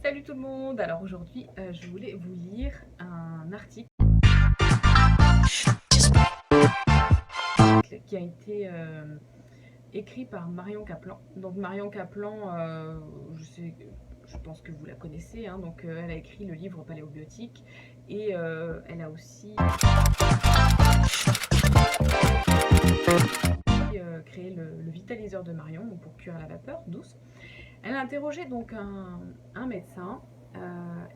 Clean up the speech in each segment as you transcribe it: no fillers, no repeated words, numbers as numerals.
Salut tout le monde. Alors aujourd'hui, je voulais vous lire un article qui a été écrit par Marion Caplan. Donc Marion Caplan, je pense que vous la connaissez, hein. Donc elle a écrit le livre Paléobiotique et elle a aussi créé le vitaliseur de Marion, donc pour cuire à la vapeur douce. Elle a interrogé donc un médecin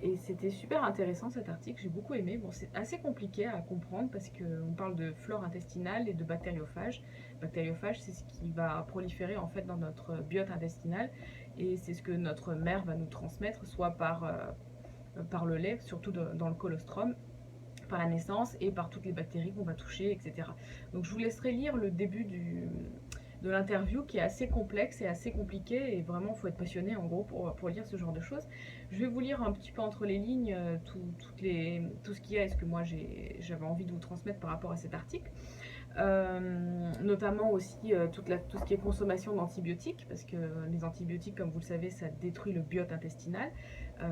et c'était super intéressant cet article, j'ai beaucoup aimé. Bon, c'est assez compliqué à comprendre parce qu'on parle de flore intestinale et de bactériophage. Bactériophage, c'est ce qui va proliférer en fait dans notre biote intestinale et c'est ce que notre mère va nous transmettre, soit par le lait, surtout dans le colostrum, par la naissance et par toutes les bactéries qu'on va toucher, etc. Donc je vous laisserai lire le début de l'interview qui est assez complexe et assez compliqué et vraiment il faut être passionné en gros pour lire ce genre de choses. Je vais vous lire un petit peu entre les lignes tout ce qu'il y a et ce que moi j'avais envie de vous transmettre par rapport à cet article. Notamment aussi tout ce qui est consommation d'antibiotiques, parce que les antibiotiques, comme vous le savez, ça détruit le biote intestinal,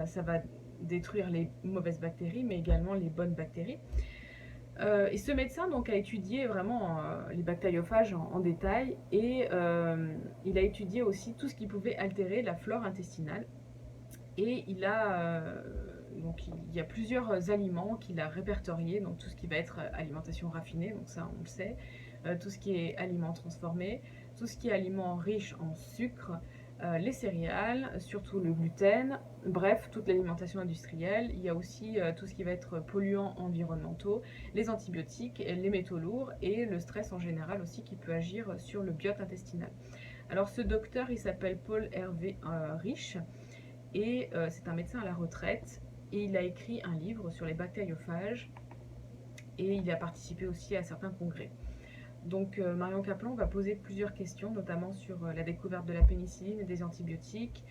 ça va détruire les mauvaises bactéries, mais également les bonnes bactéries. Et ce médecin donc, a étudié vraiment les bactériophages en détail, et il a étudié aussi tout ce qui pouvait altérer la flore intestinale. Et donc il y a plusieurs aliments qu'il a répertoriés, donc tout ce qui va être alimentation raffinée, donc ça on le sait, tout ce qui est aliments transformés, tout ce qui est aliments riches en sucre, les céréales, surtout le gluten, bref, toute l'alimentation industrielle. Il y a aussi tout ce qui va être polluants environnementaux, les antibiotiques, les métaux lourds et le stress en général aussi qui peut agir sur le biote intestinal. Alors ce docteur, il s'appelle Paul Hervé Rich et c'est un médecin à la retraite et il a écrit un livre sur les bactériophages et il a participé aussi à certains congrès. Donc Marion Caplan va poser plusieurs questions, notamment sur la découverte de la pénicilline et des antibiotiques,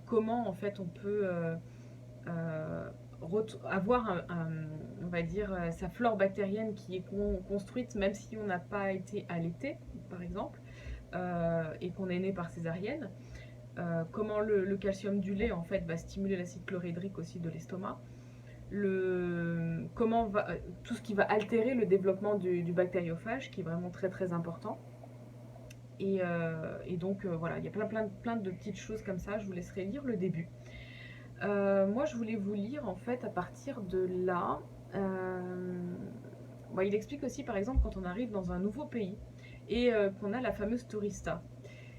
comment en fait on peut avoir on va dire sa flore bactérienne qui est construite même si on n'a pas été allaité par exemple, et qu'on est né par césarienne. Comment le calcium du lait en fait va stimuler l'acide chlorhydrique aussi de l'estomac, tout ce qui va altérer le développement du bactériophage qui est vraiment très très important. Et donc voilà, il y a plein de petites choses comme ça. Je vous laisserai lire le début. Moi je voulais vous lire en fait à partir de là. Bon, il explique aussi par exemple quand on arrive dans un nouveau pays et qu'on a la fameuse tourista.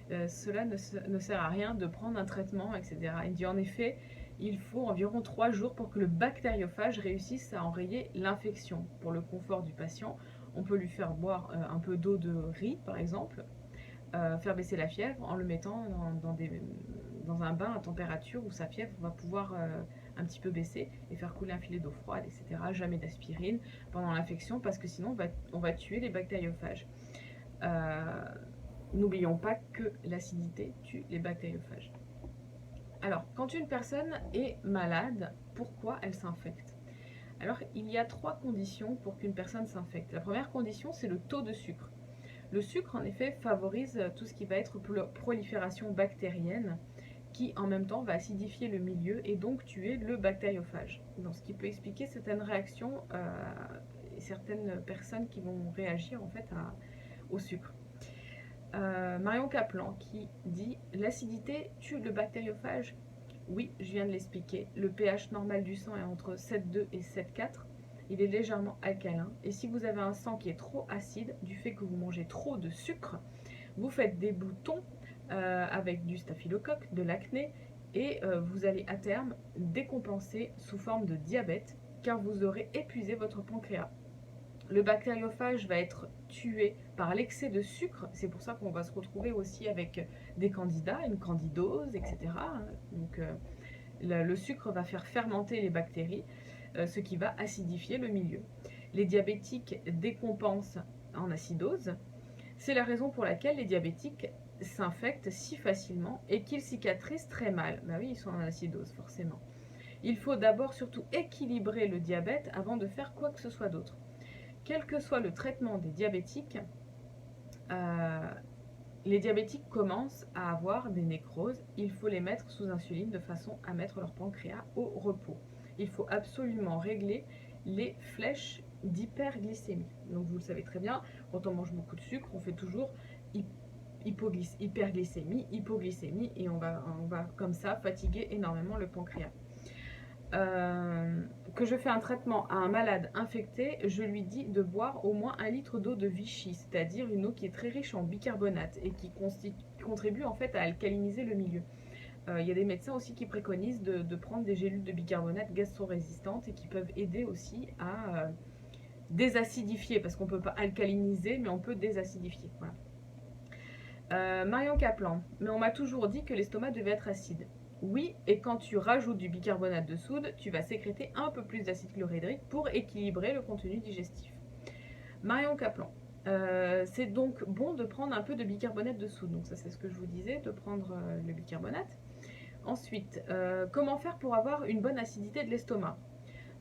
Cela ne sert à rien de prendre un traitement, etc. Il dit en effet, il faut environ 3 jours pour que le bactériophage réussisse à enrayer l'infection. Pour le confort du patient, on peut lui faire boire un peu d'eau de riz, par exemple, faire baisser la fièvre en le mettant dans un bain à température où sa fièvre va pouvoir un petit peu baisser et faire couler un filet d'eau froide, etc. Jamais d'aspirine pendant l'infection parce que sinon on va tuer les bactériophages. N'oublions pas que l'acidité tue les bactériophages. Alors, quand une personne est malade, pourquoi elle s'infecte? Alors, il y a 3 conditions pour qu'une personne s'infecte. La première condition, c'est le taux de sucre. Le sucre, en effet, favorise tout ce qui va être prolifération bactérienne, qui en même temps va acidifier le milieu et donc tuer le bactériophage. Donc, ce qui peut expliquer certaines réactions et certaines personnes qui vont réagir en fait au sucre. Marion Caplan qui dit « L'acidité tue le bactériophage ». Oui, je viens de l'expliquer. Le pH normal du sang est entre 7,2 et 7,4. Il est légèrement alcalin. Et si vous avez un sang qui est trop acide, du fait que vous mangez trop de sucre, vous faites des boutons avec du staphylocoque, de l'acné, et vous allez à terme décompenser sous forme de diabète, car vous aurez épuisé votre pancréas. Le bactériophage va être tué par l'excès de sucre, c'est pour ça qu'on va se retrouver aussi avec des candidats, une candidose, etc. Donc le sucre va faire fermenter les bactéries, ce qui va acidifier le milieu. Les diabétiques décompensent en acidose, c'est la raison pour laquelle les diabétiques s'infectent si facilement et qu'ils cicatrisent très mal. Bah oui, ils sont en acidose forcément. Il faut d'abord surtout équilibrer le diabète avant de faire quoi que ce soit d'autre. Quel que soit le traitement des diabétiques, les diabétiques commencent à avoir des nécroses, il faut les mettre sous insuline de façon à mettre leur pancréas au repos. Il faut absolument régler les flèches d'hyperglycémie. Donc vous le savez très bien, quand on mange beaucoup de sucre, on fait toujours hyperglycémie, hypoglycémie, et on va comme ça fatiguer énormément le pancréas. Que je fais un traitement à un malade infecté, je lui dis de boire au moins 1 litre d'eau de Vichy, c'est-à-dire une eau qui est très riche en bicarbonate et qui contribue en fait à alcaliniser le milieu. Il y a des médecins aussi qui préconisent de prendre des gélules de bicarbonate gastro-résistantes et qui peuvent aider aussi à désacidifier, parce qu'on ne peut pas alcaliniser, mais on peut désacidifier. Voilà. Marion Kaplan, mais on m'a toujours dit que l'estomac devait être acide. Oui, et quand tu rajoutes du bicarbonate de soude, tu vas sécréter un peu plus d'acide chlorhydrique pour équilibrer le contenu digestif. Marion Kaplan, c'est donc bon de prendre un peu de bicarbonate de soude. Donc ça c'est ce que je vous disais, de prendre le bicarbonate. Ensuite, comment faire pour avoir une bonne acidité de l'estomac?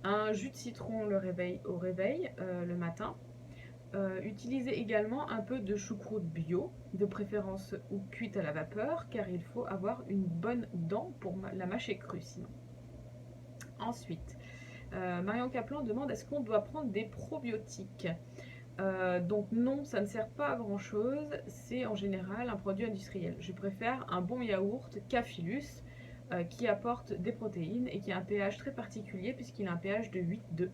Un jus de citron au réveil le matin. Utilisez également un peu de choucroute bio, de préférence ou cuite à la vapeur, car il faut avoir une bonne dent pour la mâcher crue sinon. Ensuite, Marion Kaplan demande est-ce qu'on doit prendre des probiotiques? Donc non, ça ne sert pas à grand chose, c'est en général un produit industriel. Je préfère un bon yaourt Cafilus qui apporte des protéines et qui a un pH très particulier puisqu'il a un pH de 8,2.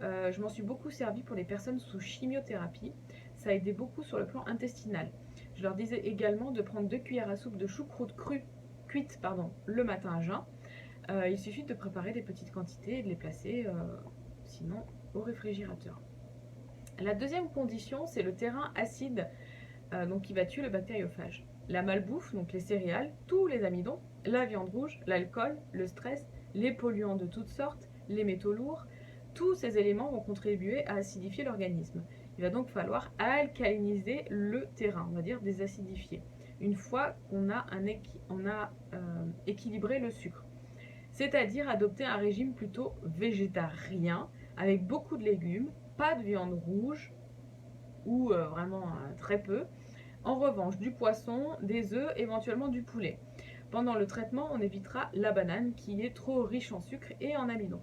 Je m'en suis beaucoup servi pour les personnes sous chimiothérapie. Ça a aidé beaucoup sur le plan intestinal. Je leur disais également de prendre 2 cuillères à soupe de choucroute cuite le matin à jeun. Il suffit de préparer des petites quantités et de les placer sinon au réfrigérateur. La deuxième condition, c'est le terrain acide donc qui va tuer le bactériophage. La malbouffe, donc les céréales, tous les amidons, la viande rouge, l'alcool, le stress, les polluants de toutes sortes, les métaux lourds, tous ces éléments vont contribuer à acidifier l'organisme. Il va donc falloir alcaliniser le terrain, on va dire désacidifier, une fois qu'on a, équilibré le sucre. C'est-à-dire adopter un régime plutôt végétarien, avec beaucoup de légumes, pas de viande rouge, ou vraiment très peu. En revanche, du poisson, des œufs, éventuellement du poulet. Pendant le traitement, on évitera la banane qui est trop riche en sucre et en amidon.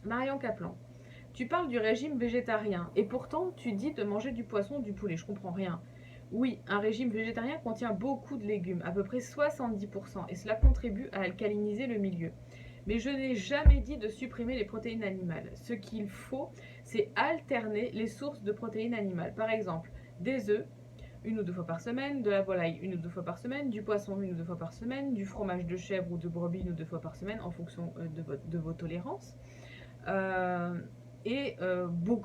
Marion Kaplan, tu parles du régime végétarien et pourtant tu dis de manger du poisson ou du poulet, je comprends rien. Oui, un régime végétarien contient beaucoup de légumes, à peu près 70%, et cela contribue à alcaliniser le milieu. Mais je n'ai jamais dit de supprimer les protéines animales. Ce qu'il faut, c'est alterner les sources de protéines animales. Par exemple, des œufs, 1 ou 2 fois par semaine, de la volaille 1 ou 2 fois par semaine, du poisson 1 ou 2 fois par semaine, du fromage de chèvre ou de brebis 1 ou 2 fois par semaine en fonction de vos tolérances.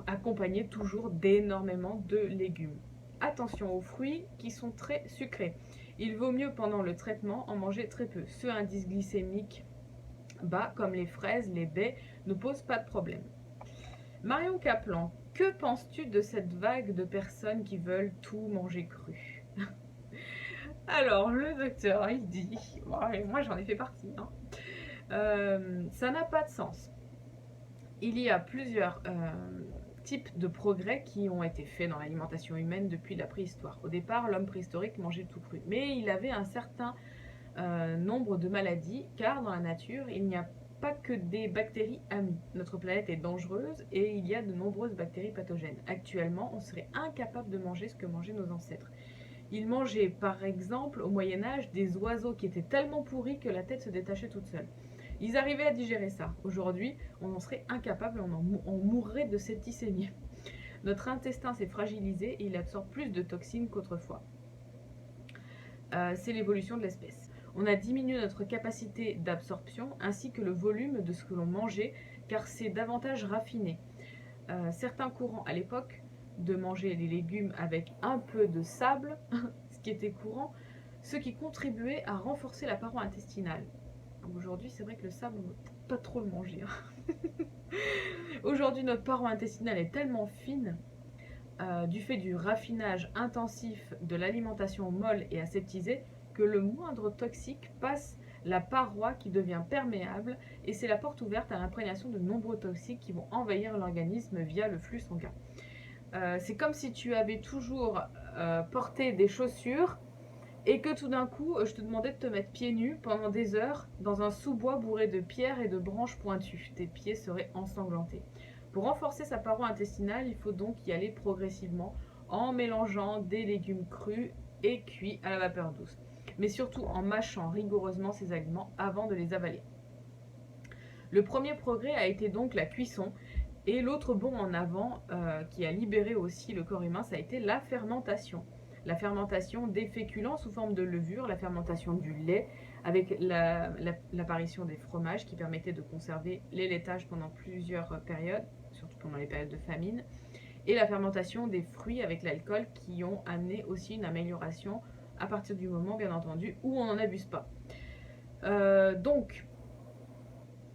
Accompagné toujours d'énormément de légumes. Attention aux fruits qui sont très sucrés. Il vaut mieux pendant le traitement en manger très peu. Ceux à indice glycémique bas, comme les fraises, les baies, ne posent pas de problème. Marion Kaplan, que penses-tu de cette vague de personnes qui veulent tout manger cru? Alors, le docteur, il dit, moi j'en ai fait partie, ça n'a pas de sens. Il y a plusieurs types de progrès qui ont été faits dans l'alimentation humaine depuis la préhistoire. Au départ, l'homme préhistorique mangeait tout cru, mais il avait un certain nombre de maladies, car dans la nature, il n'y a pas que des bactéries amies. Notre planète est dangereuse et il y a de nombreuses bactéries pathogènes. Actuellement, on serait incapable de manger ce que mangeaient nos ancêtres. Ils mangeaient par exemple au Moyen-Âge des oiseaux qui étaient tellement pourris que la tête se détachait toute seule. Ils arrivaient à digérer ça. Aujourd'hui, on en serait incapable, on mourrait de septicémie. Notre intestin s'est fragilisé et il absorbe plus de toxines qu'autrefois. C'est l'évolution de l'espèce. On a diminué notre capacité d'absorption ainsi que le volume de ce que l'on mangeait car c'est davantage raffiné. Certains courants à l'époque de manger les légumes avec un peu de sable, ce qui était courant, ce qui contribuait à renforcer la paroi intestinale. Aujourd'hui, c'est vrai que le sable, on ne peut pas trop le manger. Aujourd'hui, notre paroi intestinale est tellement fine du fait du raffinage intensif de l'alimentation molle et aseptisée que le moindre toxique passe la paroi qui devient perméable et c'est la porte ouverte à l'imprégnation de nombreux toxiques qui vont envahir l'organisme via le flux sanguin. C'est comme si tu avais toujours porter des chaussures et que tout d'un coup, je te demandais de te mettre pieds nus pendant des heures dans un sous-bois bourré de pierres et de branches pointues. Tes pieds seraient ensanglantés. Pour renforcer sa paroi intestinale, il faut donc y aller progressivement en mélangeant des légumes crus et cuits à la vapeur douce, mais surtout en mâchant rigoureusement ces aliments avant de les avaler. Le premier progrès a été donc la cuisson, et l'autre bond en avant qui a libéré aussi le corps humain, ça a été la fermentation. La fermentation des féculents sous forme de levure, la fermentation du lait, avec l'apparition des fromages qui permettaient de conserver les laitages pendant plusieurs périodes, surtout pendant les périodes de famine, et la fermentation des fruits avec l'alcool qui ont amené aussi une amélioration à partir du moment, bien entendu, où on n'en abuse pas. Donc,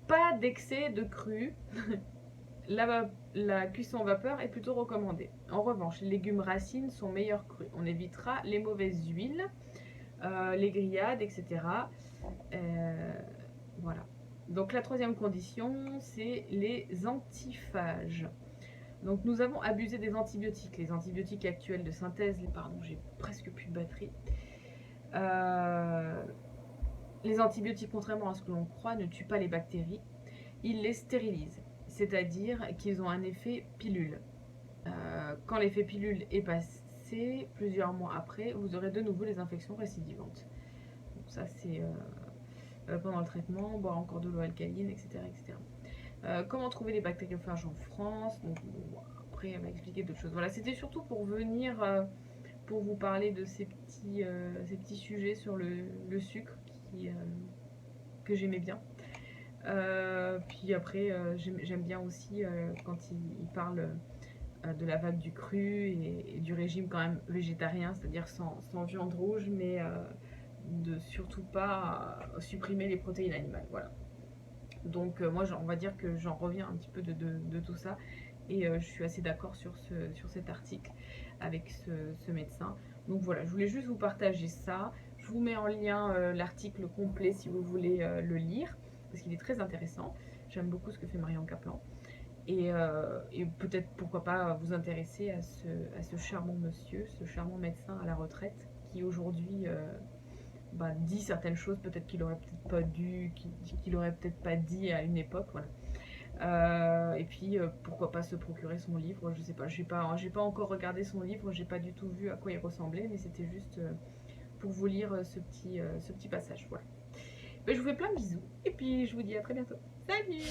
pas d'excès de cru. La cuisson vapeur est plutôt recommandée. En revanche, les légumes racines sont meilleurs crus. On évitera les mauvaises huiles, les grillades, etc. Voilà. Donc la troisième condition, c'est les antiphages. Donc nous avons abusé des antibiotiques. Les antibiotiques actuels de synthèse, pardon, j'ai presque plus de batterie. Les antibiotiques, contrairement à ce que l'on croit, ne tuent pas les bactéries. Ils les stérilisent. C'est-à-dire qu'ils ont un effet pilule. Quand l'effet pilule est passé, plusieurs mois après, vous aurez de nouveau les infections récidivantes. Donc ça, c'est pendant le traitement, boire encore de l'eau alcaline, etc. etc. Comment trouver les bactériophages en France? Donc, bon, après, elle m'a expliqué d'autres choses. Voilà, c'était surtout pour venir, pour vous parler de ces petits sujets sur le sucre que j'aimais bien. Puis après, j'aime bien aussi quand il parle de la vague du cru et du régime quand même végétarien, c'est-à-dire sans viande rouge, mais de surtout pas supprimer les protéines animales. Voilà. Donc moi, on va dire que j'en reviens un petit peu de tout ça, et je suis assez d'accord sur cet article avec ce médecin. Donc voilà, je voulais juste vous partager ça. Je vous mets en lien l'article complet si vous voulez le lire, parce qu'il est très intéressant. J'aime beaucoup ce que fait Marion Kaplan. Et peut-être, pourquoi pas, vous intéresser à ce charmant monsieur, ce charmant médecin à la retraite, qui aujourd'hui dit certaines choses, peut-être qu'il aurait peut-être pas dû, qu'il aurait peut-être pas dit à une époque, voilà. Et puis, pourquoi pas se procurer son livre, je sais pas, j'ai pas encore regardé son livre, j'ai pas du tout vu à quoi il ressemblait, mais c'était juste pour vous lire ce petit passage, voilà. Ben, je vous fais plein de bisous, et puis je vous dis à très bientôt. Salut!